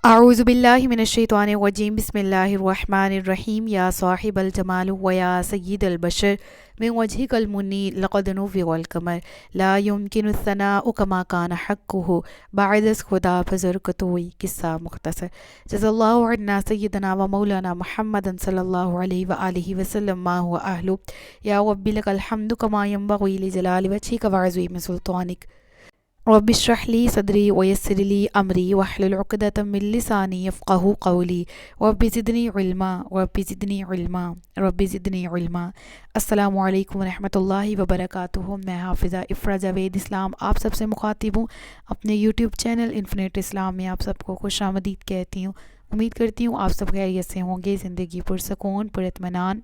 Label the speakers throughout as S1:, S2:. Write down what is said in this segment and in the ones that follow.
S1: اعوذ باللہ من الشیطان الرجیم بسم اللہ الرحمن الرحیم یا صاحب الجمال و یا سید البشر من وجهک المنیر لقد نور القمر لا يمكن الثناء كما كان حقه بعد از خدا بزرگتوئی قصہ مختصر جزا اللہ عنا سیدنا و مولانا محمد صلی اللہ علیہ وآلہ وسلم ما هو اہلو یا رب لک الحمد كما ينبغي لجلال وجهك وعظیم سلطانک رب اشرح لي صدري ويسر لي امري واحلل عقدة من لساني يفقهوا قولي رب زدني علما رب زدني علما رب زدني علما۔ السلام علیکم ورحمۃ اللہ وبرکاتہ۔ میں حافظہ افرا جاوید اسلام آپ سب سے مخاطب ہوں، اپنے یوٹیوب چینل انفینٹ اسلام میں آپ سب کو خوش آمدید کہتی ہوں۔ امید کرتی ہوں آپ سب خیریت سے ہوں گے، زندگی پرسکون پر اطمینان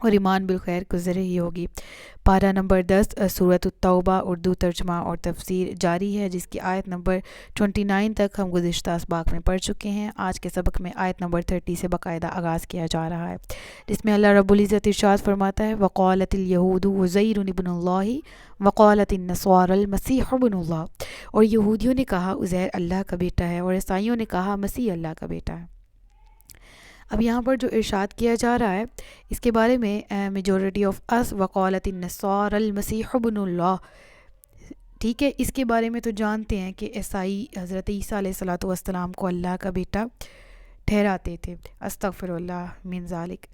S1: اور ایمان بالخیر گزر رہی ہوگی۔ پارہ نمبر 10 سورۃ التوبہ اردو ترجمہ اور تفسیر جاری ہے، جس کی آیت نمبر 29 تک ہم گزشتہ اسباق میں پڑھ چکے ہیں۔ آج کے سبق میں آیت نمبر 30 سے باقاعدہ آغاز کیا جا رہا ہے، جس میں اللہ رب العزت ارشاد فرماتا ہے وقالت الیہود عزیر ابن اللہ وقالت النصارى المسیح ابن اللہ، اور یہودیوں نے کہا عزیر اللہ کا بیٹا ہے اور عیسائیوں نے کہا مسیح اللہ کا بیٹا ہے۔ اب یہاں پر جو ارشاد کیا جا رہا ہے اس کے بارے میں میجورٹی آف اس وقالت النصارى المسیح ابن اللہ، ٹھیک ہے، اس کے بارے میں تو جانتے ہیں کہ عیسائی حضرت عیسیٰ علیہ الصلوۃ والسلام کو اللہ کا بیٹا ٹھہراتے تھے، استغفر اللہ من ذالک۔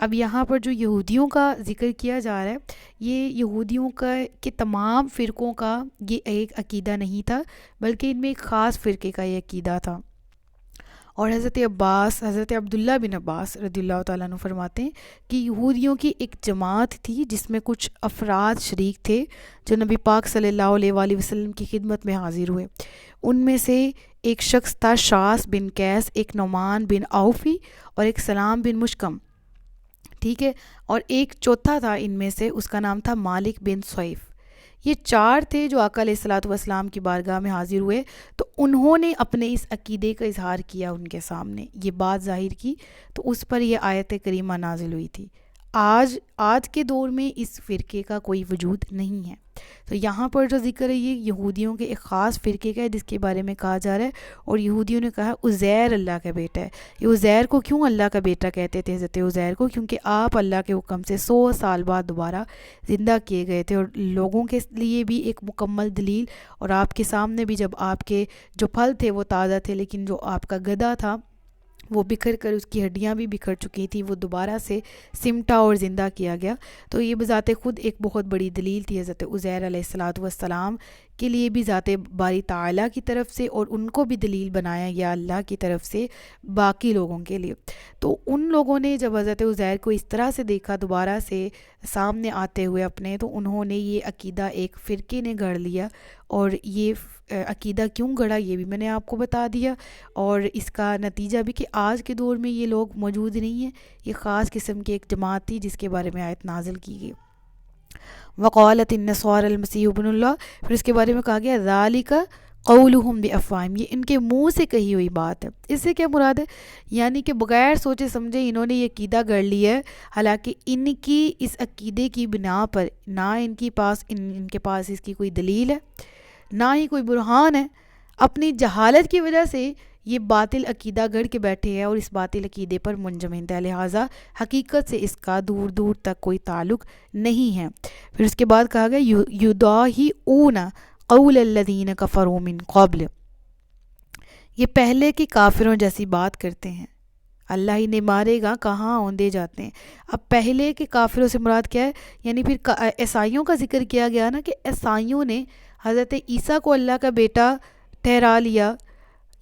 S1: اب یہاں پر جو یہودیوں کا ذکر کیا جا رہا ہے، یہ یہودیوں کا کہ تمام فرقوں کا یہ ایک عقیدہ نہیں تھا، بلکہ ان میں ایک خاص فرقے کا یہ عقیدہ تھا۔ اور حضرت عبداللہ بن عباس رضی اللہ تعالیٰ عنہ فرماتے ہیں کہ یہودیوں کی ایک جماعت تھی جس میں کچھ افراد شریک تھے جو نبی پاک صلی اللہ علیہ وآلہ وسلم کی خدمت میں حاضر ہوئے۔ ان میں سے ایک شخص تھا شاس بن قیس، ایک نعمان بن عوفی اور ایک سلام بن مشکم، ٹھیک ہے، اور ایک چوتھا تھا ان میں سے، اس کا نام تھا مالک بن سویف۔ یہ چار تھے جو آقا علیہ الصلوۃ والسلام کی بارگاہ میں حاضر ہوئے، تو انہوں نے اپنے اس عقیدے کا اظہار کیا، ان کے سامنے یہ بات ظاہر کی، تو اس پر یہ آیت کریمہ نازل ہوئی تھی۔ آج کے دور میں اس فرقے کا کوئی وجود نہیں ہے۔ تو یہاں پر جو ذکر ہے یہ یہودیوں کے ایک خاص فرقے کا ہے جس کے بارے میں کہا جا رہا ہے، اور یہودیوں نے کہا عزیر اللہ کا بیٹا ہے۔ یہ عزیر کو کیوں اللہ کا بیٹا کہتے تھے حضرت عزیر کو؟ کیونکہ آپ اللہ کے حکم سے 100 سال بعد دوبارہ زندہ کیے گئے تھے، اور لوگوں کے لیے بھی ایک مکمل دلیل، اور آپ کے سامنے بھی جب آپ کے جو پھل تھے وہ تازہ تھے، لیکن جو آپ کا گدھا تھا وہ بکھر کر اس کی ہڈیاں بھی بکھر چکی تھیں، وہ دوبارہ سے سمٹا اور زندہ کیا گیا۔ تو یہ بذات خود ایک بہت بڑی دلیل تھی حضرت عزیر علیہ الصلوۃ والسلام کے لیے بھی ذات باری تعالیٰ کی طرف سے، اور ان کو بھی دلیل بنایا گیا اللہ کی طرف سے باقی لوگوں کے لیے۔ تو ان لوگوں نے جب حضرت عزیر کو اس طرح سے دیکھا دوبارہ سے سامنے آتے ہوئے اپنے، تو انہوں نے یہ عقیدہ ایک فرقے نے گڑھ لیا، اور یہ عقیدہ کیوں گڑھا یہ بھی میں نے آپ کو بتا دیا، اور اس کا نتیجہ بھی کہ آج کے دور میں یہ لوگ موجود نہیں ہیں۔ یہ خاص قسم کی ایک جماعت تھی جس کے بارے میں آیت نازل کی گئی وقالت النصارى المسیح ابن اللہ۔ پھر اس کے بارے میں کہا گیا ذالک قولہم بافواہہم، یہ ان کے منہ سے کہی ہوئی بات ہے۔ اس سے کیا مراد ہے؟ یعنی کہ بغیر سوچے سمجھے انہوں نے یہ عقیدہ گڑھ لیا ہے، حالانکہ ان کی اس عقیدے کی بنا پر نہ ان کے پاس اس کی کوئی دلیل ہے، نہ ہی کوئی برہان ہے۔ اپنی جہالت کی وجہ سے یہ باطل عقیدہ گڑھ کے بیٹھے ہیں اور اس باطل عقیدے پر منجمد ہے، لہٰذا حقیقت سے اس کا دور دور تک کوئی تعلق نہیں ہے۔ پھر اس کے بعد کہا گیا یضاہئون قول الذین کفروا من قبل، یہ پہلے کے کافروں جیسی بات کرتے ہیں، اللہ ہی نے مارے گا کہاں اوندے جاتے ہیں۔ اب پہلے کے کافروں سے مراد کیا ہے؟ یعنی پھر عیسائیوں کا ذکر کیا گیا نا، کہ عیسائیوں نے حضرت عیسیٰ کو اللہ کا بیٹا ٹھہرا لیا۔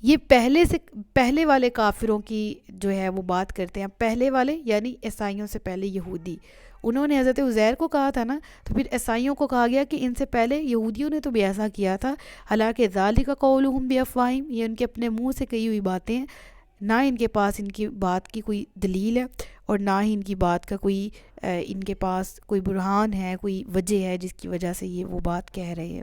S1: یہ پہلے والے کافروں کی جو ہے وہ بات کرتے ہیں، پہلے والے یعنی عیسائیوں سے پہلے یہودی، انہوں نے حضرت عزیر کو کہا تھا نا، تو پھر عیسائیوں کو کہا گیا کہ ان سے پہلے یہودیوں نے تو بھی ایسا کیا تھا، حالانکہ ذالک قولہم بافواہہم، یہ ان کے اپنے منہ سے کہی ہوئی باتیں ہیں، نہ ان کے پاس ان کی بات کی کوئی دلیل ہے، اور نہ ہی ان کی بات کا کوئی ان کے پاس کوئی برہان ہے، کوئی وجہ ہے جس کی وجہ سے یہ وہ بات کہہ رہے ہیں۔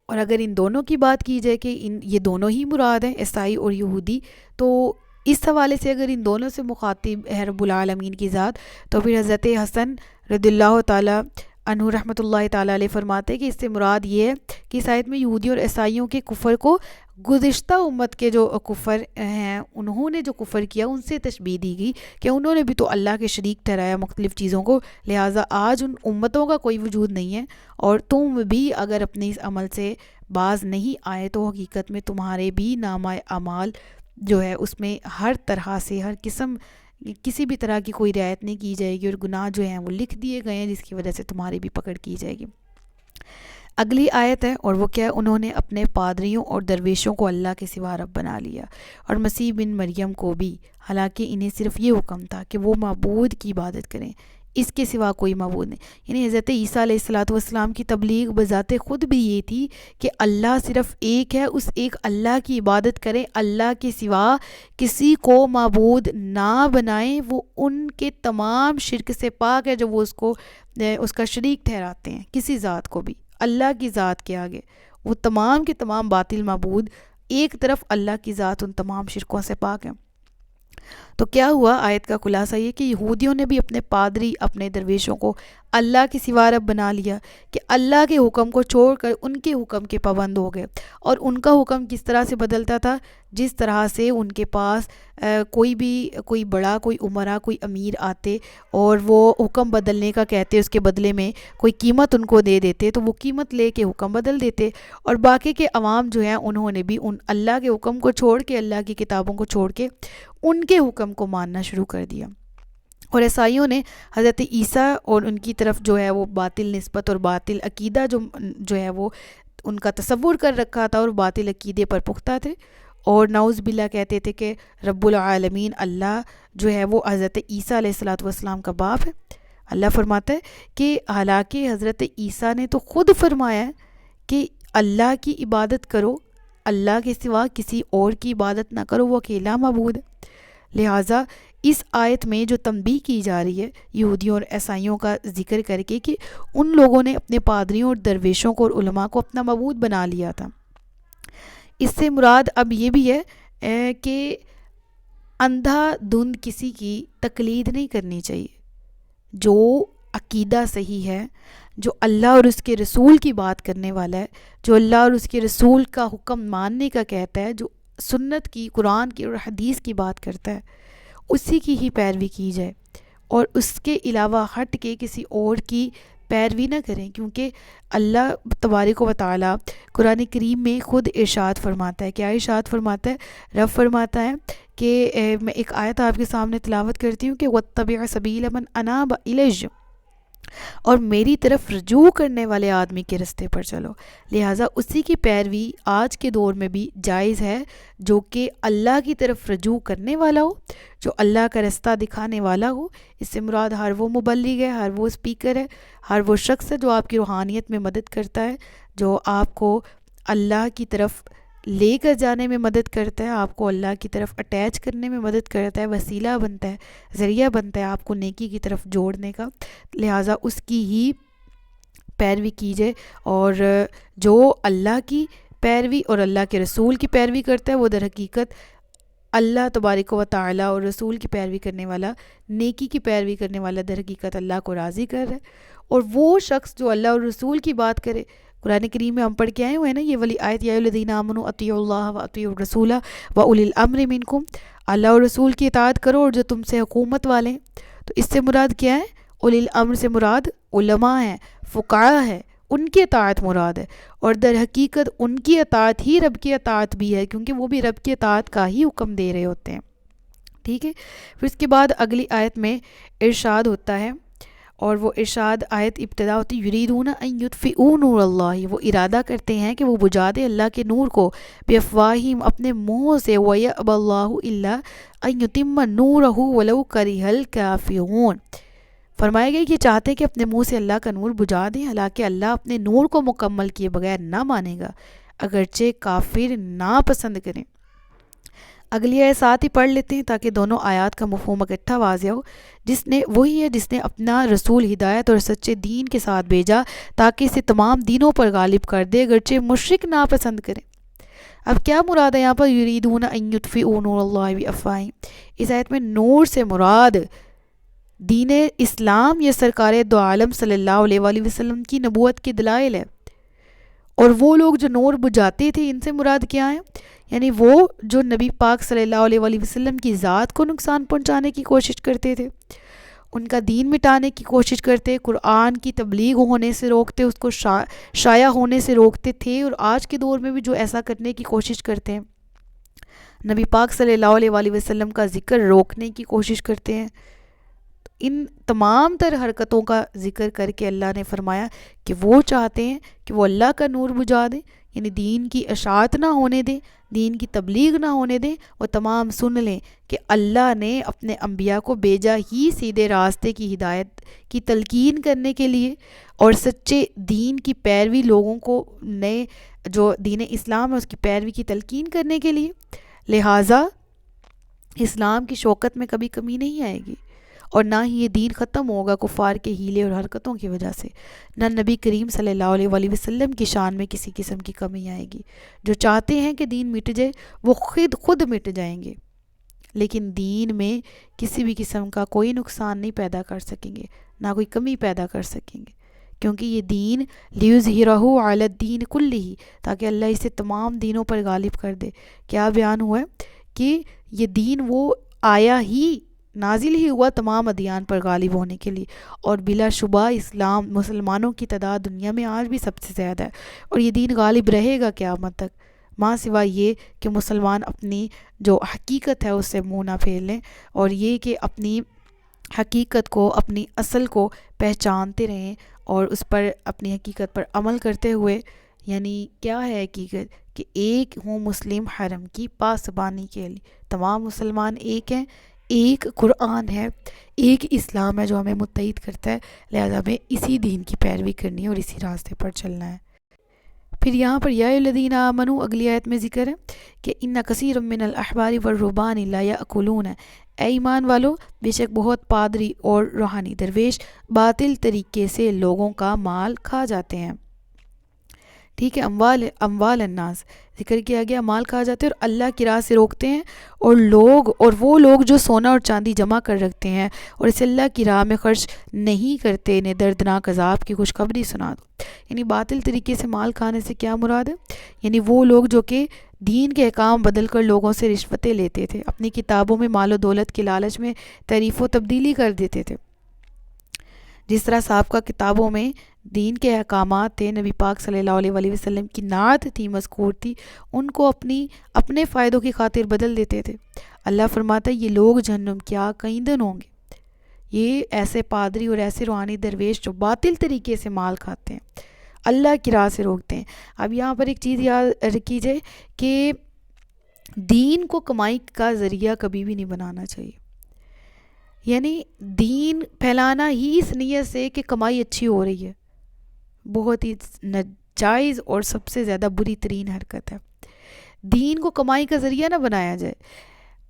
S1: اور اگر ان دونوں کی بات کی جائے کہ یہ دونوں ہی مراد ہیں، عیسائی اور یہودی، تو اس حوالے سے اگر ان دونوں سے مخاطب ہے رب العالمین کی ذات، تو پھر حضرت حسن رضی اللہ تعالیٰ عنہ رحمۃ اللہ تعالیٰ علیہ فرماتے ہیں کہ اس سے مراد یہ ہے کہ اس آیت میں یہودیوں اور عیسائیوں کے کفر کو گزشتہ امت کے جو کفر ہیں انہوں نے جو کفر کیا ان سے تشبیہ دی گئی کہ انہوں نے بھی تو اللہ کے شریک ٹھہرایا مختلف چیزوں کو، لہٰذا آج ان امتوں کا کوئی وجود نہیں ہے، اور تم بھی اگر اپنے اس عمل سے باز نہیں آئے تو حقیقت میں تمہارے بھی نامہ اعمال جو ہے اس میں ہر طرح سے ہر قسم کسی بھی طرح کی کوئی رعایت نہیں کی جائے گی، اور گناہ جو ہیں وہ لکھ دیے گئے ہیں جس کی وجہ سے تمہاری بھی پکڑ کی جائے گی۔ اگلی آیت ہے، اور وہ کیا ہے، انہوں نے اپنے پادریوں اور درویشوں کو اللہ کے سوا رب بنا لیا، اور مسیح بن مریم کو بھی، حالانکہ انہیں صرف یہ حکم تھا کہ وہ معبود کی عبادت کریں، اس کے سوا کوئی معبود نہیں۔ یعنی حضرت عیسیٰ علیہ السلام کی تبلیغ بذات خود بھی یہ تھی کہ اللہ صرف ایک ہے، اس ایک اللہ کی عبادت کریں، اللہ کے سوا کسی کو معبود نہ بنائیں، وہ ان کے تمام شرک سے پاک ہے جو وہ اس کا شریک ٹھہراتے ہیں، کسی ذات کو بھی اللہ کی ذات کے آگے وہ تمام کے تمام باطل معبود، ایک طرف اللہ کی ذات ان تمام شرکوں سے پاک ہیں۔ تو کیا ہوا، آیت کا خلاصہ یہ کہ یہودیوں نے بھی اپنے پادری اپنے درویشوں کو اللہ کی سوا رب بنا لیا، کہ اللہ کے حکم کو چھوڑ کر ان کے حکم کے پابند ہو گئے، اور ان کا حکم کس طرح سے بدلتا تھا، جس طرح سے ان کے پاس کوئی بڑا کوئی عمرہ کوئی امیر آتے اور وہ حکم بدلنے کا کہتے، اس کے بدلے میں کوئی قیمت ان کو دے دیتے تو وہ قیمت لے کے حکم بدل دیتے، اور باقی کے عوام جو ہیں انہوں نے بھی ان اللہ کے حکم کو چھوڑ کے اللہ کی کتابوں کو چھوڑ کے ان کے حکم کو ماننا شروع کر دیا۔ اور عیسائیوں نے حضرت عیسیٰ اور ان کی طرف جو ہے وہ باطل نسبت اور باطل عقیدہ جو ہے وہ ان کا تصور کر رکھا تھا، اور باطل عقیدے پر پختہ تھے، اور نعوذ باللہ کہتے تھے کہ رب العالمین اللہ جو ہے وہ حضرت عیسیٰ علیہ السلام کا باپ ہے۔ اللہ فرماتا ہے کہ حالانکہ حضرت عیسیٰ نے تو خود فرمایا ہے کہ اللہ کی عبادت کرو، اللہ کے سوا کسی اور کی عبادت نہ کرو، وہ اکیلا معبود ہے۔ لہٰذا اس آیت میں جو تنبیہ کی جا رہی ہے یہودیوں اور عیسائیوں کا ذکر کر کے کہ ان لوگوں نے اپنے پادریوں اور درویشوں کو اور علماء کو اپنا معبود بنا لیا تھا، اس سے مراد اب یہ بھی ہے کہ اندھا دھند کسی کی تقلید نہیں کرنی چاہیے۔ جو عقیدہ صحیح ہے، جو اللہ اور اس کے رسول کی بات کرنے والا ہے، جو اللہ اور اس کے رسول کا حکم ماننے کا کہتا ہے، جو سنت کی قرآن کی اور حدیث کی بات کرتا ہے، اسی کی ہی پیروی کی جائے، اور اس کے علاوہ ہٹ کے کسی اور کی پیروی نہ کریں، کیونکہ اللہ تبارک و تعالیٰ قرآن کریم میں خود ارشاد فرماتا ہے۔ کیا ارشاد فرماتا ہے؟ رب فرماتا ہے کہ میں ایک آیت آپ کے سامنے تلاوت کرتی ہوں کہ وَاتَّبِعْ سَبِيلَ مَنْ أَنَابَ إِلَيَّ، اور میری طرف رجوع کرنے والے آدمی کے رستے پر چلو۔ لہٰذا اسی کی پیروی آج کے دور میں بھی جائز ہے، جو کہ اللہ کی طرف رجوع کرنے والا ہو، جو اللہ کا رستہ دکھانے والا ہو۔ اس سے مراد ہر وہ مبلغ ہے، ہر وہ اسپیکر ہے، ہر وہ شخص ہے جو آپ کی روحانیت میں مدد کرتا ہے، جو آپ کو اللہ کی طرف لے کر جانے میں مدد کرتا ہے، آپ کو اللہ کی طرف اٹیچ کرنے میں مدد کرتا ہے، وسیلہ بنتا ہے، ذریعہ بنتا ہے آپ کو نیکی کی طرف جوڑنے کا۔ لہٰذا اس کی ہی پیروی کیجئے، اور جو اللہ کی پیروی اور اللہ کے رسول کی پیروی کرتا ہے وہ در حقیقت اللہ تبارک و تعالیٰ اور رسول کی پیروی کرنے والا، نیکی کی پیروی کرنے والا در حقیقت اللہ کو راضی کر رہا ہے۔ اور وہ شخص جو اللہ اور رسول کی بات کرے، قرآن کریم میں ہم پڑھ کے آئے ہوئے ہیں نا یہ والی آیت، یا الذین آمنوا اطیعوا اللہ واطیعوا الرسول واولی الامر منکم، اللہ اور رسول کی اطاعت کرو اور جو تم سے حکومت والے ہیں۔ تو اس سے مراد کیا ہے؟ اولی الامر سے مراد علماء ہیں، فقہاء ہیں، ان کی اطاعت مراد ہے، اور در حقیقت ان کی اطاعت ہی رب کی اطاعت بھی ہے، کیونکہ وہ بھی رب کی اطاعت کا ہی حکم دے رہے ہوتے ہیں۔ ٹھیک ہے، پھر اس کے بعد اگلی آیت میں ارشاد ہوتا ہے، اور وہ ارشاد آیت ابتدا ہوتی یریدون ان یطفئوا نور اللہ، وہ ارادہ کرتے ہیں کہ وہ بجھا دے اللہ کے نور کو، بافواہہم اپنے منہوں سے، ویأبی اللہ الا ان یتم نورہ ولو کرہ الکافرون، فرمایا گیا کہ چاہتے ہیں کہ اپنے منہ سے اللہ کا نور بجھا دیں، حالانکہ اللہ اپنے نور کو مکمل کیے بغیر نہ مانے گا، اگرچہ کافر نہ پسند کریں۔ اگلی آیت ساتھ ہی پڑھ لیتے ہیں تاکہ دونوں آیات کا مفہوم اکٹھا واضح ہو۔ وہی ہے جس نے اپنا رسول ہدایت اور سچے دین کے ساتھ بھیجا تاکہ اسے تمام دینوں پر غالب کر دے، اگرچہ مشرک ناپسند کریں۔ اب کیا مراد ہے یہاں پر یریدون ان یطفئوا نور اللہ بافواہہم؟ اس آیت میں نور سے مراد دین اسلام یہ سرکار دو عالم صلی اللہ علیہ وآلہ وسلم کی نبوت کے دلائل ہے. اور وہ لوگ جو نور بجھاتے تھے ان سے مراد کیا ہے؟ یعنی وہ جو نبی پاک صلی اللہ علیہ وآلہ وسلم کی ذات کو نقصان پہنچانے کی کوشش کرتے تھے، ان کا دین مٹانے کی کوشش کرتے، قرآن کی تبلیغ ہونے سے روکتے، اس کو شائع ہونے سے روکتے تھے، اور آج کے دور میں بھی جو ایسا کرنے کی کوشش کرتے ہیں، نبی پاک صلی اللہ علیہ وآلہ وسلم کا ذکر روکنے کی کوشش کرتے ہیں. ان تمام تر حرکتوں کا ذکر کر کے اللہ نے فرمایا کہ وہ چاہتے ہیں کہ وہ اللہ کا نور بجھا دیں، یعنی دین کی اشاعت نہ ہونے دیں، دین کی تبلیغ نہ ہونے دیں، اور تمام سن لیں کہ اللہ نے اپنے انبیاء کو بھیجا ہی سیدھے راستے کی ہدایت کی تلقین کرنے کے لیے، اور سچے دین کی پیروی لوگوں کو نئے جو دین اسلام ہے اس کی پیروی کی تلقین کرنے کے لیے. لہٰذا اسلام کی شوکت میں کبھی کمی نہیں آئے گی، اور نہ ہی یہ دین ختم ہوگا کفار کے ہیلے اور حرکتوں کی وجہ سے، نہ نبی کریم صلی اللہ علیہ وآلہ وسلم کی شان میں کسی قسم کی کمی آئے گی. جو چاہتے ہیں کہ دین مٹ جائے وہ خود مٹ جائیں گے، لیکن دین میں کسی بھی قسم کا کوئی نقصان نہیں پیدا کر سکیں گے، نہ کوئی کمی پیدا کر سکیں گے، کیونکہ یہ دین لیظہرہ علی الدین کلہ، تاکہ اللہ اسے تمام دینوں پر غالب کر دے. کیا بیان ہوا ہے کہ یہ دین وہ آیا ہی نازل ہی ہوا تمام ادیان پر غالب ہونے کے لیے، اور بلا شبہ اسلام مسلمانوں کی تعداد دنیا میں آج بھی سب سے زیادہ ہے، اور یہ دین غالب رہے گا قیامت تک، ماں سوا یہ کہ مسلمان اپنی جو حقیقت ہے اس سے منہ نہ پھیر لیں، اور یہ کہ اپنی حقیقت کو، اپنی اصل کو پہچانتے رہیں، اور اس پر اپنی حقیقت پر عمل کرتے ہوئے. یعنی کیا ہے حقیقت؟ کہ ایک ہوں مسلم حرم کی پاسبانی کے لیے، تمام مسلمان ایک ہیں، ایک قرآن ہے، ایک اسلام ہے جو ہمیں متحد کرتا ہے، لہذا ہمیں اسی دین کی پیروی کرنی ہے اور اسی راستے پر چلنا ہے. پھر یہاں پر یا الذین آمنوا اگلی آیت میں ذکر ہے کہ ان کثیر من الاحبار والرہبان لا یاکلون، اے ایمان والو بے شک بہت پادری اور روحانی درویش باطل طریقے سے لوگوں کا مال کھا جاتے ہیں. ٹھیک ہے، اموال الناس ذکر کیا گیا، مال کھا جاتے ہیں اور اللہ کی راہ سے روکتے ہیں، اور وہ لوگ جو سونا اور چاندی جمع کر رکھتے ہیں اور اسے اللہ کی راہ میں خرچ نہیں کرتے، انہیں دردناک عذاب کی خوشخبری سنا دو. یعنی باطل طریقے سے مال کھانے سے کیا مراد ہے؟ یعنی وہ لوگ جو کہ دین کے احکام بدل کر لوگوں سے رشوتیں لیتے تھے، اپنی کتابوں میں مال و دولت کے لالچ میں تعریف و تبدیلی کر دیتے تھے. جس طرح سابقہ کتابوں میں دین کے احکامات تھے، نبی پاک صلی اللہ علیہ وآلہ وسلم کی نعت تھی، مذکور تھی، ان کو اپنے فائدوں کی خاطر بدل دیتے تھے. اللہ فرماتا ہے یہ لوگ جہنم کی آگ کا ایندھن ہوں گے. یہ ایسے پادری اور ایسے روحانی درویش جو باطل طریقے سے مال کھاتے ہیں، اللہ کی راہ سے روکتے ہیں. اب یہاں پر ایک چیز یاد رکھی جائے کہ دین کو کمائی کا ذریعہ کبھی بھی نہیں بنانا چاہیے. یعنی دین پھیلانا ہی اس نیت سے کہ کمائی اچھی ہو رہی ہے، بہت ہی ناجائز اور سب سے زیادہ بری ترین حرکت ہے. دین کو کمائی کا ذریعہ نہ بنایا جائے.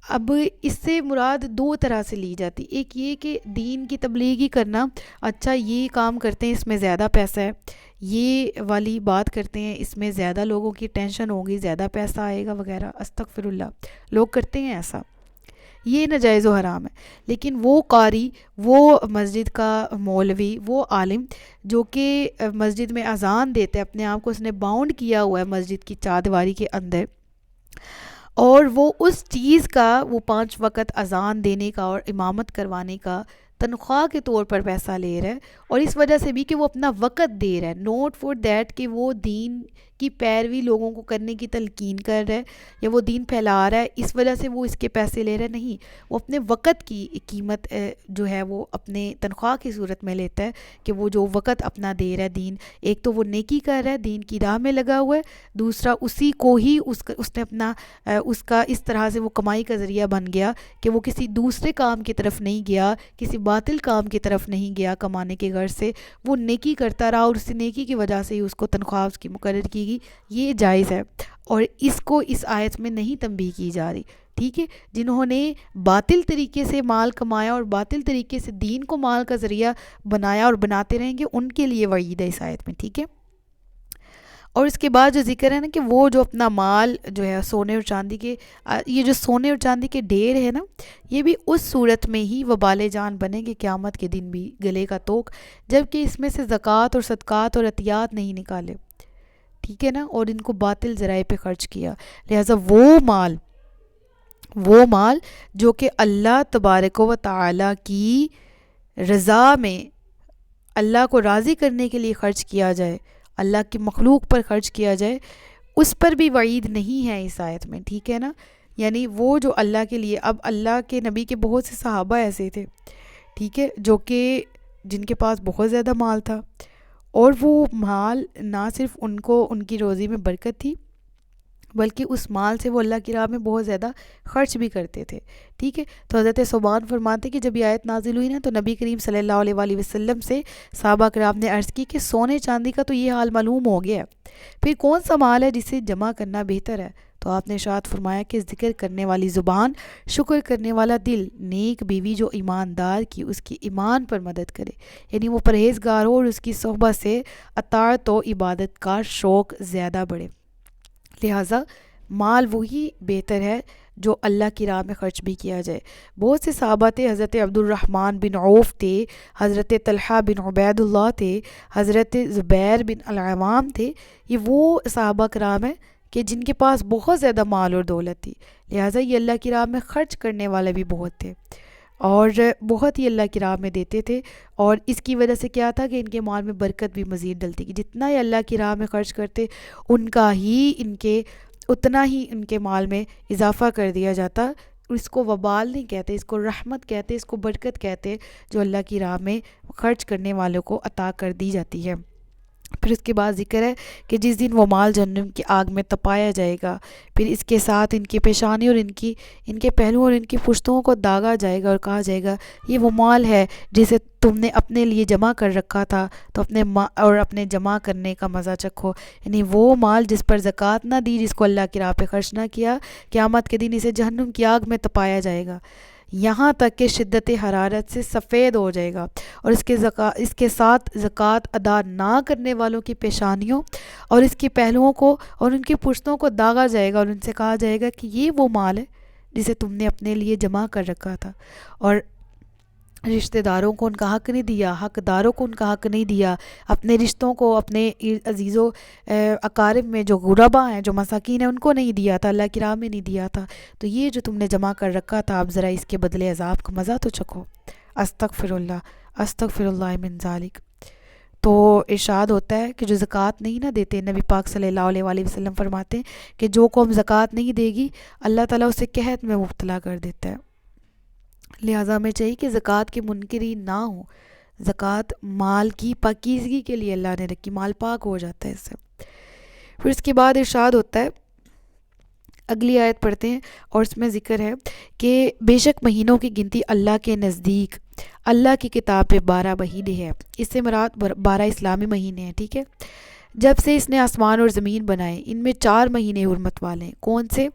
S1: اب اس سے مراد دو طرح سے لی جاتی، ایک یہ کہ دین کی تبلیغ ہی کرنا، اچھا یہ کام کرتے ہیں اس میں زیادہ پیسہ ہے، یہ والی بات کرتے ہیں اس میں زیادہ لوگوں کی ٹینشن ہوگی، زیادہ پیسہ آئے گا وغیرہ، استغفر اللہ، لوگ کرتے ہیں ایسا، یہ ناجائز و حرام ہے. لیکن وہ قاری، وہ مسجد کا مولوی، وہ عالم جو کہ مسجد میں اذان دیتے ہیں، اپنے آپ کو اس نے باؤنڈ کیا ہوا ہے مسجد کی چاردیواری کے اندر، اور وہ اس چیز کا، وہ 5 وقت اذان دینے کا اور امامت کروانے کا تنخواہ کے طور پر پیسہ لے رہا ہے، اور اس وجہ سے بھی کہ وہ اپنا وقت دے رہا ہے، نوٹ فور دیٹ کہ وہ دین کی پیروی لوگوں کو کرنے کی تلقین کر رہا ہے یا وہ دین پھیلا رہا ہے، اس وجہ سے وہ اس کے پیسے لے رہا ہے. نہیں، وہ اپنے وقت کی قیمت جو ہے وہ اپنے تنخواہ کی صورت میں لیتا ہے کہ وہ جو وقت اپنا دے رہا ہے دین، ایک تو وہ نیکی کر رہا ہے، دین کی راہ میں لگا ہوا ہے، دوسرا اسی کو ہی اس نے اپنا اس کا اس طرح سے وہ کمائی کا ذریعہ بن گیا کہ وہ کسی دوسرے کام کی طرف نہیں گیا، کسی باطل کام کی طرف نہیں گیا کمانے کے غرض سے، وہ نیکی کرتا رہا اور اس نیکی کی وجہ سے ہی اس کو تنخواہ اس کی مقرر کی گئی. یہ جائز ہے اور اس کو اس آیت میں نہیں تنبیہ کی جا رہی. ٹھیک ہے، جنہوں نے باطل طریقے سے مال کمایا اور باطل طریقے سے دین کو مال کا ذریعہ بنایا اور بناتے رہیں گے، ان کے لیے وعید ہے اس آیت میں. ٹھیک ہے، اور اس کے بعد جو ذکر ہے نا کہ وہ جو اپنا مال جو ہے سونے اور چاندی کے یہ جو سونے اور چاندی کے ڈھیر ہے نا، یہ بھی اس صورت میں ہی وبال جان بنے گے قیامت کے دن بھی گلے کا توق، جبکہ اس میں سے زکوٰۃ اور صدقات اور عطیات نہیں نکالے، ٹھیک ہے نا، اور ان کو باطل ذرائع پہ خرچ کیا۔ لہٰذا وہ مال جو کہ اللہ تبارک و تعالی کی رضا میں اللہ کو راضی کرنے کے لیے خرچ کیا جائے، اللہ کی مخلوق پر خرچ کیا جائے، اس پر بھی وعید نہیں ہے اس آیت میں، ٹھیک ہے نا۔ یعنی وہ جو اللہ کے لیے، اب اللہ کے نبی کے بہت سے صحابہ ایسے تھے، ٹھیک ہے، جو کہ جن کے پاس بہت زیادہ مال تھا، اور وہ مال نہ صرف ان کو ان کی روزی میں برکت تھی، بلکہ اس مال سے وہ اللہ کی راہ میں بہت زیادہ خرچ بھی کرتے تھے، ٹھیک ہے۔ تو حضرت ثوبان فرماتے کہ جب یہ آیت نازل ہوئی نا تو نبی کریم صلی اللہ علیہ وآلہ وسلم سے صحابہ کرام نے عرض کی کہ سونے چاندی کا تو یہ حال معلوم ہو گیا، پھر کون سا مال ہے جسے جمع کرنا بہتر ہے؟ تو آپ نے ارشاد فرمایا کہ ذکر کرنے والی زبان، شکر کرنے والا دل، نیک بیوی جو ایماندار کی اس کی ایمان پر مدد کرے، یعنی وہ پرہیزگار ہو اور اس کی صحبت سے اطاعت و عبادت کا شوق زیادہ بڑھے۔ لہٰذا مال وہی بہتر ہے جو اللہ کی راہ میں خرچ بھی کیا جائے۔ بہت سے صحابہ تھے، حضرت عبد الرحمن بن عوف تھے، حضرت طلحہ بن عبید اللہ تھے، حضرت زبیر بن العوام تھے، یہ وہ صحابہ کرام ہیں کہ جن کے پاس بہت زیادہ مال اور دولت تھی، لہٰذا یہ اللہ کی راہ میں خرچ کرنے والے بھی بہت تھے اور بہت ہی اللہ کی راہ میں دیتے تھے، اور اس کی وجہ سے کیا تھا کہ ان کے مال میں برکت بھی مزید ڈلتی، کہ جتنا یہ اللہ کی راہ میں خرچ کرتے اتنا ہی ان کے مال میں اضافہ کر دیا جاتا۔ اس کو وبال نہیں کہتے، اس کو رحمت کہتے، اس کو برکت کہتے، جو اللہ کی راہ میں خرچ کرنے والوں کو عطا کر دی جاتی ہے۔ پھر اس کے بعد ذکر ہے کہ جس دن وہ مال جہنم کی آگ میں تپایا جائے گا، پھر اس کے ساتھ ان کی پیشانی اور ان کے پہلوؤں اور ان کی پشتوں کو داغا جائے گا اور کہا جائے گا یہ وہ مال ہے جسے تم نے اپنے لیے جمع کر رکھا تھا، تو اپنے جمع کرنے کا مزہ چکھو، یعنی وہ مال جس پر زکوٰۃ نہ دی، جس کو اللہ کی راہ پہ خرچ نہ کیا، قیامت کے دن اسے جہنم کی آگ میں تپایا جائے گا، یہاں تک کہ شدت حرارت سے سفید ہو جائے گا، اور اس کے ساتھ زکوٰۃ ادا نہ کرنے والوں کی پیشانیوں اور اس کے پہلوؤں کو اور ان کی پشتوں کو داغا جائے گا، اور ان سے کہا جائے گا کہ یہ وہ مال ہے جسے تم نے اپنے لیے جمع کر رکھا تھا، اور رشتہ داروں کو ان کا حق نہیں دیا، حقداروں کو ان کا حق نہیں دیا، اپنے رشتوں کو، اپنے عزیز و اقارب میں جو غربا ہیں، جو مساکین ہیں، ان کو نہیں دیا تھا، اللہ کی راہ میں نہیں دیا تھا، تو یہ جو تم نے جمع کر رکھا تھا، اب ذرا اس کے بدلے عذاب کا مزہ تو چکھو۔ استغفر اللہ من ذالک۔ تو ارشاد ہوتا ہے کہ جو زکوٰۃ نہیں نہ دیتے، نبی پاک صلی اللہ علیہ وآلہ وسلم فرماتے ہیں کہ جو قوم زکوٰۃ نہیں دے گی، اللہ تعالیٰ اسے قحط میں مبتلا کر دیتا ہے۔ لہٰذا ہمیں چاہیے کہ زکوٰۃ کے منکرین نہ ہوں، زکوٰۃ مال کی پاکیزگی کے لیے اللہ نے رکھی، مال پاک ہو جاتا ہے اس سے۔ پھر اس کے بعد ارشاد ہوتا ہے، اگلی آیت پڑھتے ہیں، اور اس میں ذکر ہے کہ بے شک مہینوں کی گنتی اللہ کے نزدیک اللہ کی کتاب پہ 12 مہینے ہیں، اس سے مراد 12 اسلامی مہینے ہیں، ٹھیک ہے۔ جب سے اس نے آسمان اور زمین بنائے، ان میں 4 مہینے حرمت والے ہیں۔ کون سے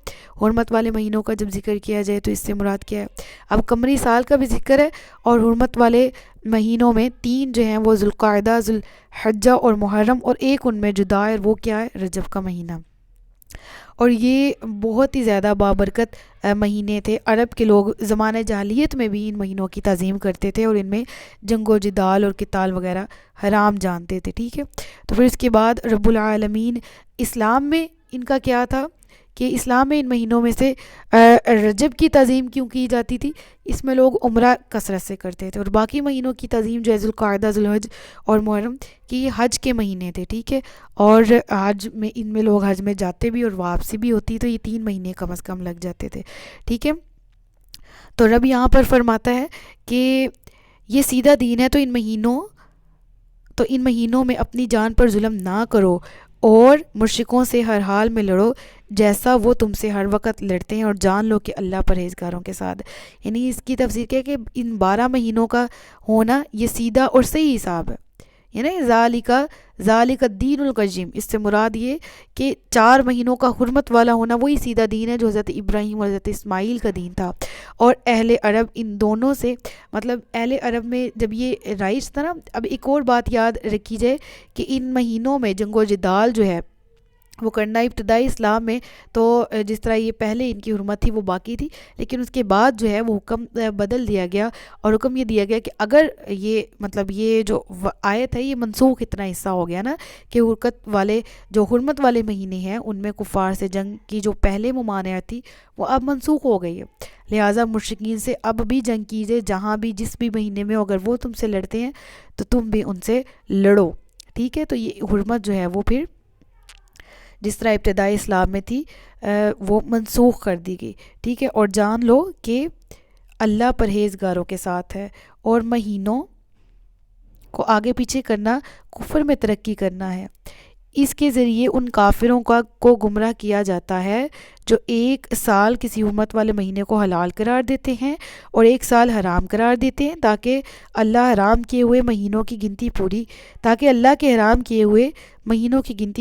S1: حرمت والے مہینوں کا جب ذکر کیا جائے تو اس سے مراد کیا ہے؟ اب قمری سال کا بھی ذکر ہے، اور حرمت والے مہینوں میں 3 جو ہیں وہ ذوالقعدہ، ذوالحجہ اور محرم، اور ایک ان میں جدا ہے، وہ کیا ہے؟ رجب کا مہینہ۔ اور یہ بہت ہی زیادہ بابرکت مہینے تھے، عرب کے لوگ زمانہ جاہلیت میں بھی ان مہینوں کی تعظیم کرتے تھے، اور ان میں جنگ و جدال اور قتال وغیرہ حرام جانتے تھے، ٹھیک ہے۔ تو پھر اس کے بعد رب العالمین، اسلام میں ان کا کیا تھا کہ اسلام میں ان مہینوں میں سے رجب کی تعظیم کیوں کی جاتی تھی؟ اس میں لوگ عمرہ کثرت سے کرتے تھے، اور باقی مہینوں کی تعظیم جو ہے ذوالقعدہ، ذوالحج اور محرم کی، یہ حج کے مہینے تھے، ٹھیک ہے، اور حج میں ان میں لوگ حج میں جاتے بھی اور واپسی بھی ہوتی، تو یہ 3 مہینے کم از کم لگ جاتے تھے، ٹھیک ہے۔ تو رب یہاں پر فرماتا ہے کہ یہ سیدھا دین ہے، تو ان مہینوں میں اپنی جان پر ظلم نہ کرو، اور مشرکوں سے ہر حال میں لڑو جیسا وہ تم سے ہر وقت لڑتے ہیں، اور جان لو کہ اللہ پرہیزگاروں کے ساتھ۔ یعنی اس کی تفسیر کیا ہے کہ ان 12 مہینوں کا ہونا یہ سیدھا اور صحیح حساب ہے، یعنی ذالک الدین القیم، اس سے مراد یہ کہ 4 مہینوں کا حرمت والا ہونا وہی سیدھا دین ہے جو حضرت ابراہیم اور حضرت اسماعیل کا دین تھا، اور اہل عرب ان دونوں سے، مطلب اہل عرب میں جب یہ رائج تھا نا۔ اب ایک اور بات یاد رکھی جائے کہ ان مہینوں میں جنگ و جدال جو ہے وہ کرنا ابتدائی اسلام میں تو جس طرح یہ پہلے ان کی حرمت تھی وہ باقی تھی، لیکن اس کے بعد جو ہے وہ حکم بدل دیا گیا، اور حکم یہ دیا گیا کہ اگر یہ مطلب یہ جو آیت ہے یہ منسوخ اتنا حصہ ہو گیا نا کہ حرمت والے مہینے ہیں ان میں کفار سے جنگ کی جو پہلے ممانعت تھی وہ اب منسوخ ہو گئی ہے، لہٰذا مشرکین سے اب بھی جنگ کیجیے، جہاں بھی جس بھی مہینے میں اگر وہ تم سے لڑتے ہیں تو تم بھی ان سے لڑو، ٹھیک ہے۔ تو یہ حرمت جو ہے وہ پھر جس طرح ابتدائی اسلام میں تھی وہ منسوخ کر دی گئی، ٹھیک ہے۔ اور جان لو کہ اللہ پرہیزگاروں کے ساتھ ہے، اور مہینوں کو آگے پیچھے کرنا کفر میں ترقی کرنا ہے، اس کے ذریعے ان کافروں کو گمراہ کیا جاتا ہے جو ایک سال کسی حرمت والے مہینے کو حلال قرار دیتے ہیں اور ایک سال حرام قرار دیتے ہیں تاکہ اللہ کے حرام کیے ہوئے مہینوں کی گنتی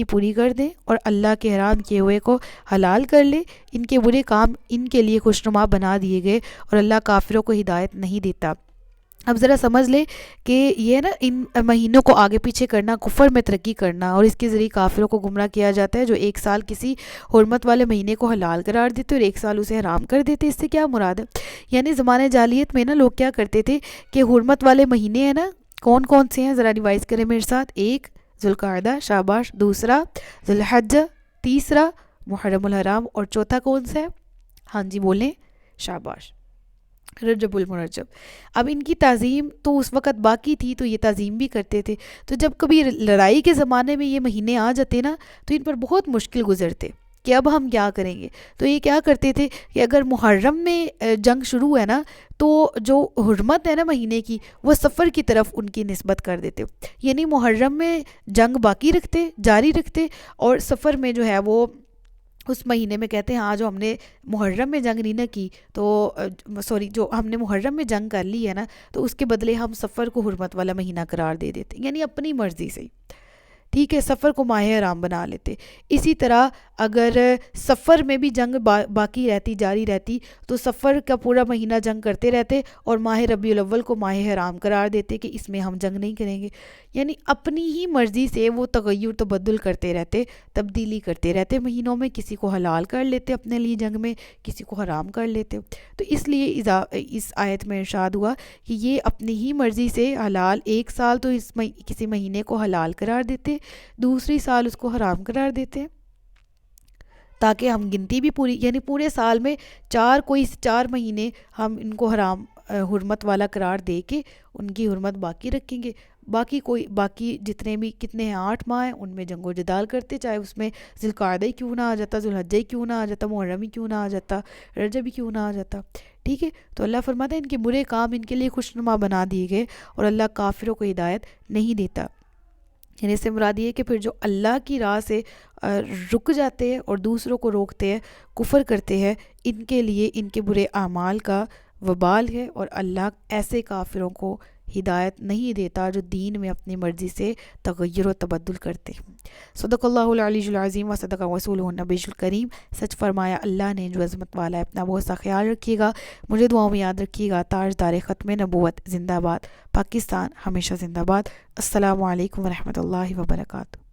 S1: پوری کر دیں اور اللہ کے حرام کیے ہوئے کو حلال کر لے۔ ان کے برے کام ان کے لیے خوشنما بنا دیے گئے اور اللہ کافروں کو ہدایت نہیں دیتا۔ اب ذرا سمجھ لے کہ یہ نا ان مہینوں کو آگے پیچھے کرنا کفر میں ترقی کرنا، اور اس کے ذریعے کافروں کو گمراہ کیا جاتا ہے جو ایک سال کسی حرمت والے مہینے کو حلال قرار دیتے اور ایک سال اسے حرام کر دیتے۔ اس سے کیا مراد ہے؟ یعنی زمانے جاہلیت میں نا لوگ کیا کرتے تھے کہ حرمت والے مہینے ہیں نا کون کون سے ہیں، ذرا ریوائز کریں میرے ساتھ۔ ایک ذوالقعدہ، شاباش، دوسرا ذوالحجہ، تیسرا محرم الحرام، اور چوتھا کون سا ہے؟ ہاں جی بولیں، شاباش، رجب المرجب۔ اب ان کی تعظیم تو اس وقت باقی تھی تو یہ تعظیم بھی کرتے تھے، تو جب کبھی لڑائی کے زمانے میں یہ مہینے آ جاتے نا تو ان پر بہت مشکل گزرتے کہ اب ہم کیا کریں گے۔ تو یہ کیا کرتے تھے کہ اگر محرم میں جنگ شروع ہے نا تو جو حرمت ہے نا مہینے کی وہ صفر کی طرف ان کی نسبت کر دیتے، یعنی محرم میں جنگ باقی رکھتے، جاری رکھتے، اور صفر میں جو ہے وہ اس مہینے میں کہتے ہیں ہاں جو ہم نے محرم میں جنگ نہیں نہ کی تو جو ہم نے محرم میں جنگ کر لی ہے نا تو اس کے بدلے ہم صفر کو حرمت والا مہینہ قرار دے دیتے، یعنی اپنی مرضی سے، ٹھیک ہے، صفر کو ماہ حرام بنا لیتے۔ اسی طرح اگر صفر میں بھی جنگ باقی رہتی، جاری رہتی، تو صفر کا پورا مہینہ جنگ کرتے رہتے اور ماہ ربیع الاول کو ماہ حرام قرار دیتے کہ اس میں ہم جنگ نہیں کریں گے، یعنی اپنی ہی مرضی سے وہ تغیر تبدل کرتے رہتے، تبدیلی کرتے رہتے مہینوں میں، کسی کو حلال کر لیتے اپنے لیے جنگ میں، کسی کو حرام کر لیتے۔ تو اس لیے اس آیت میں ارشاد ہوا کہ یہ اپنی ہی مرضی سے حلال، ایک سال تو کسی مہینے کو حلال قرار دیتے، دوسری سال اس کو حرام قرار دیتے، تاکہ ہم گنتی بھی پوری، یعنی پورے سال میں چار مہینے ہم ان کو حرمت والا قرار دے کے ان کی حرمت باقی رکھیں گے، باقی جتنے بھی کتنے ہیں 8 ماہ ہیں ان میں جنگ و جدال کرتے، چاہے اس میں ذوالقعدہ ہی کیوں نہ آ جاتا، ذوالحجہ ہی کیوں نہ آ جاتا، محرم ہی کیوں نہ آ جاتا، رجب ہی کیوں نہ آ جاتا، ٹھیک ہے۔ تو اللہ فرماتا ہے ان کے برے کام ان کے لیے خوشنما بنا دیے گئے اور اللہ کافروں کو ہدایت نہیں دیتا، یعنی اس سے مراد یہ کہ پھر جو اللہ کی راہ سے رک جاتے ہیں اور دوسروں کو روکتے ہیں، کفر کرتے ہیں، ان کے لیے ان کے برے اعمال کا وبال ہے، اور اللہ ایسے کافروں کو ہدایت نہیں دیتا جو دین میں اپنی مرضی سے تغیر و تبدل کرتے ہیں۔ صدق اللہ العلی العظیم و صدق رسولہ النبی الکریم۔ سچ فرمایا اللہ نے جو عظمت والا ہے، اپنا بہت سا خیال رکھیے گا، مجھے دعاؤں میں یاد رکھیے گا۔ تاجدار ختم نبوت زندہ باد، پاکستان ہمیشہ زندہ باد۔ السلام علیکم ورحمۃ اللہ وبرکاتہ۔